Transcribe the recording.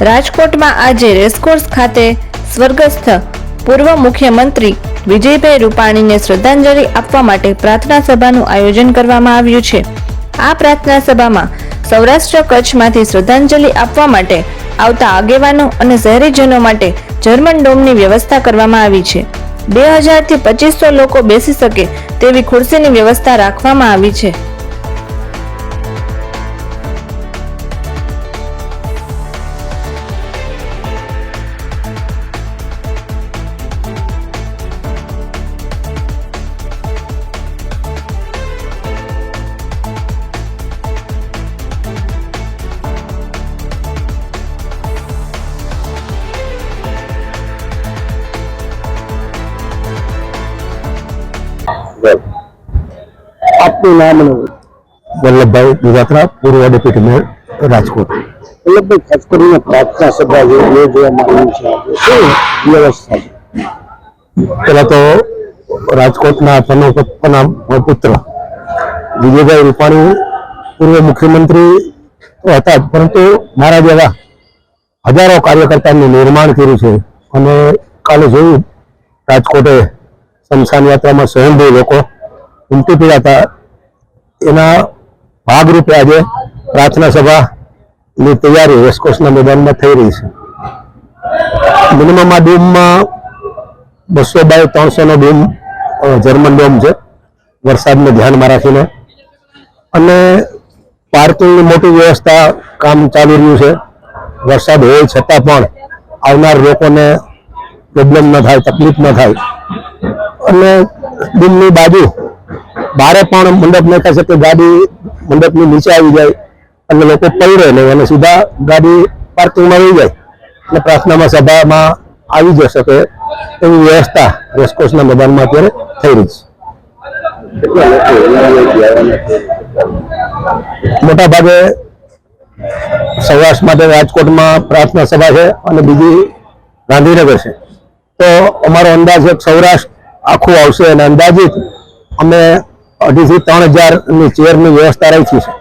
રાજકોટમાં આજે રેસકોર્સ ખાતે સ્વર્ગસ્થ પૂર્વ મુખ્યમંત્રી વિજયભાઈ રૂપાણીને શ્રદ્ધાંજલિ આપવા માટે પ્રાર્થના સભાનું આયોજન કરવામાં આવ્યું છે। આ પ્રાર્થના સભામાં સૌરાષ્ટ્ર કચ્છમાંથી શ્રદ્ધાંજલિ આપવા માટે આવતા આગેવાનો અને શહેરીજનો માટે જર્મન ડોમની વ્યવસ્થા કરવામાં આવી છે। 2000 થી 2500 લોકો બેસી શકે તેવી ખુરશીની વ્યવસ્થા રાખવામાં આવી છે। आपનું નામ? વલ્લભભાઈ દુધાત્રા, પૂર્વ ડેપ્યુટી મેયર રાજકોટ। વલ્લભભાઈ, ખાસ કરીને પ્રાર્થના સભા યોજવામાં આવી છે, શું વ્યવસ્થા છે? પહેલા તો રાજકોટના પનોપતના પુત્ર વિજયભાઈ રૂપાણી પૂર્વ મુખ્યમંત્રી હતા, પરંતુ મારા જેવા હજારો કાર્યકર્તાનું નિર્માણ કર્યું છે। અને કાલે જોયું રાજકોટે શમશાન યાત્રામાં સ્વયંભૂ લોકો ઉમટી પડ્યા હતા, એના ભાગરૂપે આજે પ્રાર્થના સભાની તૈયારી રેસકોર્સના મેદાનમાં થઈ રહી છે। મિનિમમ આ ડોમમાં 200 બાય 300 નો ડોમ જર્મન ડોમ છે, વરસાદને ધ્યાનમાં રાખીને, અને પાર્કિંગની મોટી વ્યવસ્થા કામ ચાલી રહ્યું છે। વરસાદ હોય છતાં પણ આવનાર લોકોને પ્રોબ્લેમ ન થાય, તકલીફ ન થાય, અને ડોમની બાજુ બારે પણ મંડપ નાખ્યા છે કે ગાડી મંડપની નીચે આવી જાય અને લોકો પલળે નહીં અને સીધા ગાડી પાર્કિંગમાં રહી જાય અને પ્રાર્થનામાં સભામાં આવી જઈ શકે એવી વ્યવસ્થા રેસકોર્સના મેદાનમાં અત્યારે થઈ રહી છે। મોટા ભાગે સૌરાષ્ટ્ર માટે રાજકોટમાં પ્રાર્થના સભા છે અને બીજી ગાંધીનગર છે, તો અમારો અંદાજ સૌરાષ્ટ્ર આખું આવશે અને અંદાજિત અમે 2,500 થી 3,000 ની ચેરની વ્યવસ્થા રાખી છે।